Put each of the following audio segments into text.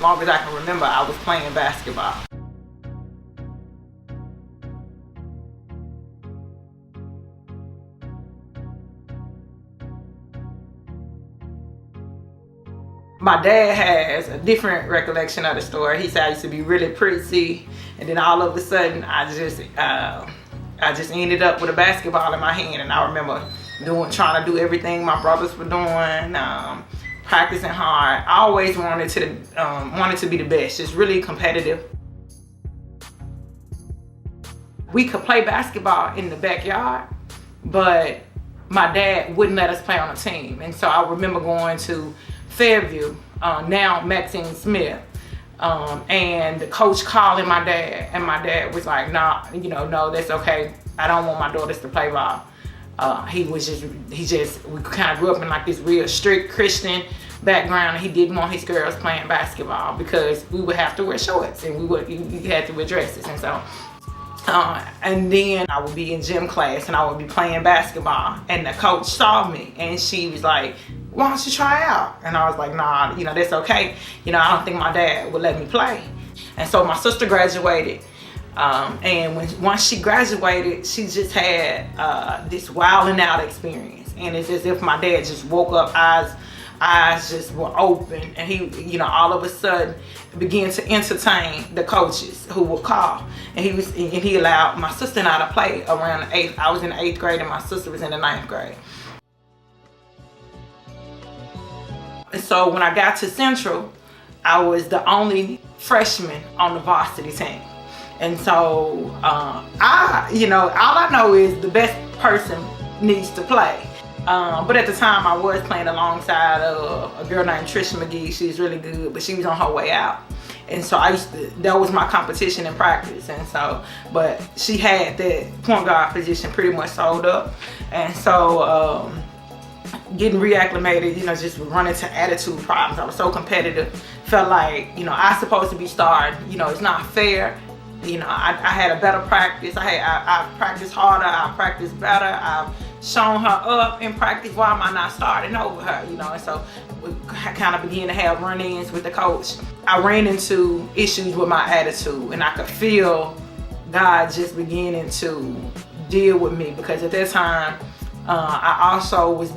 long as I can remember, I was playing basketball. My dad has a different recollection of the story. He said I used to be really pretty, and then all of a sudden I just ended up with a basketball in my hand, and I remember trying to do everything my brothers were doing, practicing hard. I always wanted to be the best, just really competitive. We could play basketball in the backyard, but my dad wouldn't let us play on a team, and so I remember going to Fairview, now Maxine Smith, and the coach calling my dad, and my dad was like, nah, no, that's okay. I don't want my daughters to play ball. We kind of grew up in like this real strict Christian background, and he didn't want his girls playing basketball because we would have to wear shorts, and you had to wear dresses, and so. And then I would be in gym class and I would be playing basketball, and the coach saw me and she was like, why don't you try out? And I was like, nah, that's okay. I don't think my dad would let me play. And so my sister graduated, and once she graduated, she just had this wilding out experience, and it's as if my dad just woke up, eyes just were open, and he all of a sudden began to entertain the coaches who would call, and he allowed my sister and I to play around the 8th. I was in the 8th grade and my sister was in the 9th grade. And so when I got to Central, I was the only freshman on the varsity team, and so all I know is the best person needs to play. But at the time I was playing alongside a girl named Trisha McGee. She was really good, but she was on her way out. And so that was my competition in practice. And so, but she had that point guard position pretty much sold up. And so getting reacclimated, just running to attitude problems. I was so competitive, felt like, I was supposed to be starting, it's not fair. I had a better practice. I practiced harder, I practiced better, I've shown her up in practice. Why am I not starting over her? And so we kind of began to have run-ins with the coach. I ran into issues with my attitude, and I could feel God just beginning to deal with me, because at that time I also was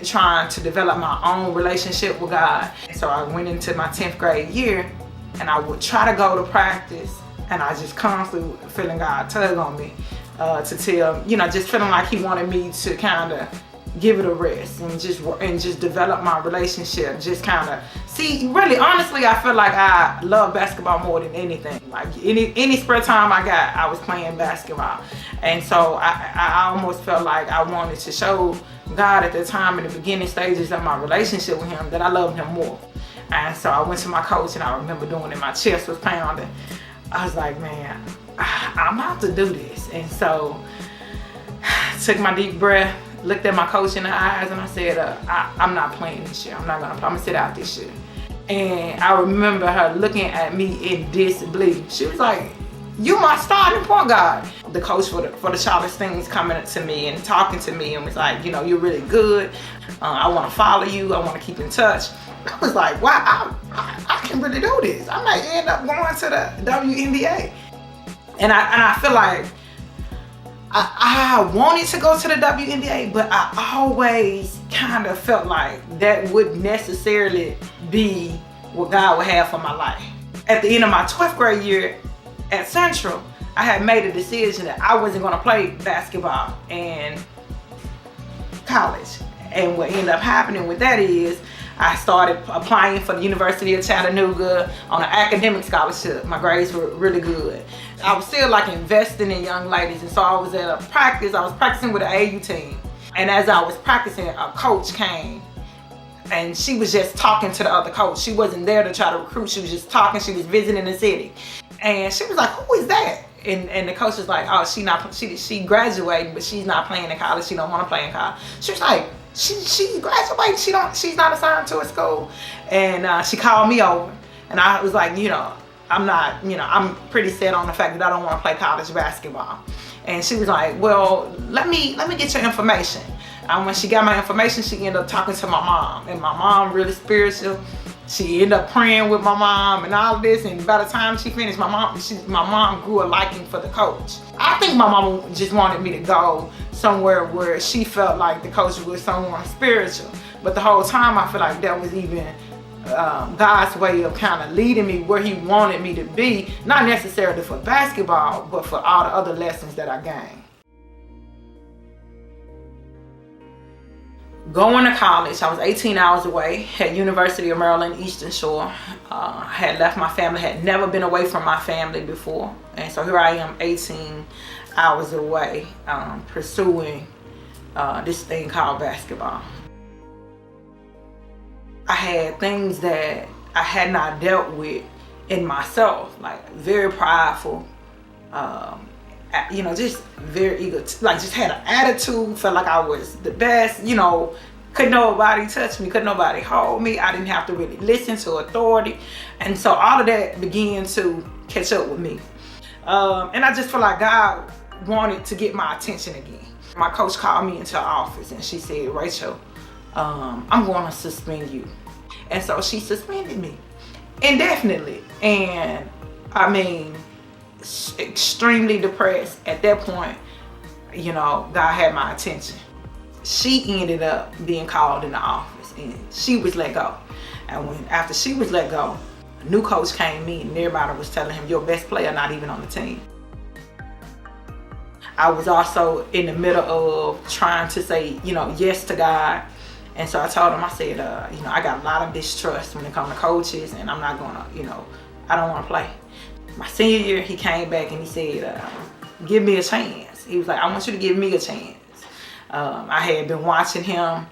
trying to develop my own relationship with God. So I went into my 10th grade year, and I would try to go to practice, and I just constantly feeling God tug on me to tell, just feeling like he wanted me to kind of give it a rest and just develop my relationship. Just kind of see, really, honestly, I feel like I love basketball more than anything. Like any spare time I got, I was playing basketball. And so I almost felt like I wanted to show God at the time, in the beginning stages of my relationship with him, that I loved him more. And so I went to my coach, and I remember doing it, my chest was pounding. I was like, man, I'm about to do this. And so took my deep breath, looked at my coach in the eyes, and I said, I'm not playing this year. I'm gonna sit out this year. And I remember her looking at me in disbelief. She was like, you my starting point guard. The coach for the Charlotte Stings coming up to me and talking to me and was like, you're really good. I wanna follow you, I wanna keep in touch. I was like, wow, I can really do this. I might end up going to the WNBA. And I feel like I wanted to go to the WNBA, but I always kind of felt like that wouldn't necessarily be what God would have for my life. At the end of my 12th grade year at Central, I had made a decision that I wasn't going to play basketball in college. And what ended up happening with that is I started applying for the University of Chattanooga on an academic scholarship. My grades were really good. I was still like investing in young ladies, and so I was at a practice. I was practicing with an AU team. And as I was practicing, a coach came, and she was just talking to the other coach. She wasn't there to try to recruit. She was just talking. She was visiting the city. And she was like, who is that? And the coach was like, oh, she graduated, but she's not playing in college. She don't want to play in college. She was like, she graduated. She's not assigned to a school. And she called me over, and I was like, I'm pretty set on the fact that I don't want to play college basketball. And she was like, well, let me get your information. And when she got my information, she ended up talking to my mom. And my mom, really spiritual, She ended up praying with my mom and all of this, and by the time she finished, my mom grew a liking for the coach. I think my mom just wanted me to go somewhere where she felt like the coach was someone spiritual. But the whole time I feel like that was even God's way of kind of leading me where he wanted me to be, not necessarily for basketball, but for all the other lessons that I gained. Going to college, I was 18 hours away at University of Maryland, Eastern Shore. I had left my family, had never been away from my family before. And so here I am 18 hours away pursuing this thing called basketball. I had things that I had not dealt with in myself, like very prideful, just very ego, like just had an attitude, felt like I was the best, couldn't nobody touch me, couldn't nobody hold me. I didn't have to really listen to authority. And so all of that began to catch up with me. And I just feel like God wanted to get my attention again. My coach called me into her office and she said, Rachel, I'm going to suspend you. And so she suspended me indefinitely. And I mean, extremely depressed at that point. God had my attention. She ended up being called in the office and she was let go. And after she was let go, a new coach came in and everybody was telling him, your best player not even on the team. I was also in the middle of trying to say, yes to God. And so I told him, I said, I got a lot of distrust when it comes to coaches, and I'm not gonna, I don't want to play. My senior year, he came back and he said, give me a chance. He was like, I want you to give me a chance. I had been watching him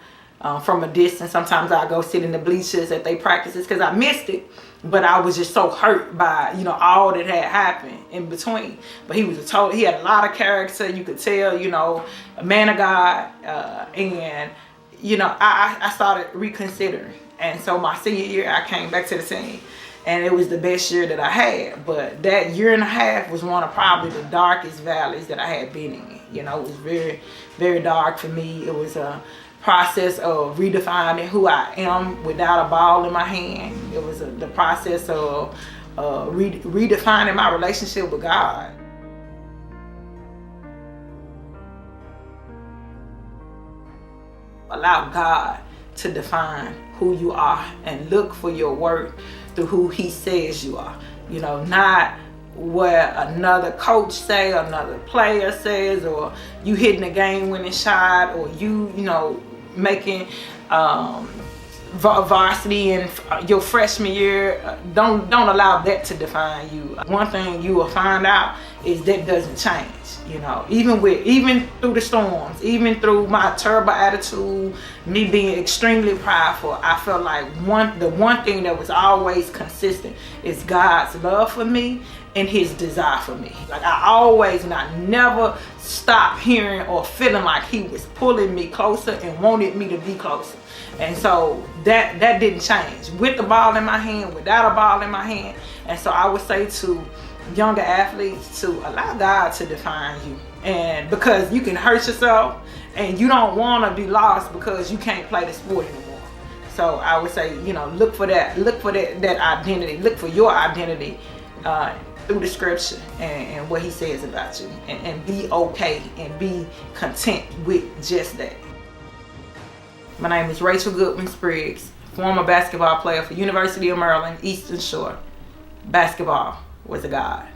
from a distance. Sometimes I go sit in the bleachers at their practices because I missed it. But I was just so hurt by, all that had happened in between. But he had a lot of character, you could tell, a man of God. And I started reconsidering. And so my senior year, I came back to the team. And it was the best year that I had. But that year and a half was one of probably the darkest valleys that I had been in. It was very, very dark for me. It was a process of redefining who I am without a ball in my hand. It was the process of redefining my relationship with God. Allow God to define who you are and look for your worth through who he says you are. Not what another coach say, or another player says, or you hitting a game-winning shot, or you making varsity in your freshman year. Don't allow that to define you. One thing you will find out is that doesn't change. Even through the storms, even through my terrible attitude, me being extremely prideful, I felt like the one thing that was always consistent is God's love for me and his desire for me. Like I never stopped hearing or feeling like he was pulling me closer and wanted me to be closer. And so that didn't change, with the ball in my hand, without a ball in my hand. And so I would say to younger athletes to allow God to define you. And because you can hurt yourself and you don't want to be lost because you can't play the sport anymore. So I would say, look for that identity, look for your identity through the scripture and what he says about you, and be okay and be content with just that. My name is Rachael Goodwin-Spriggs, former basketball player for University of Maryland, Eastern Shore. Basketball was a God.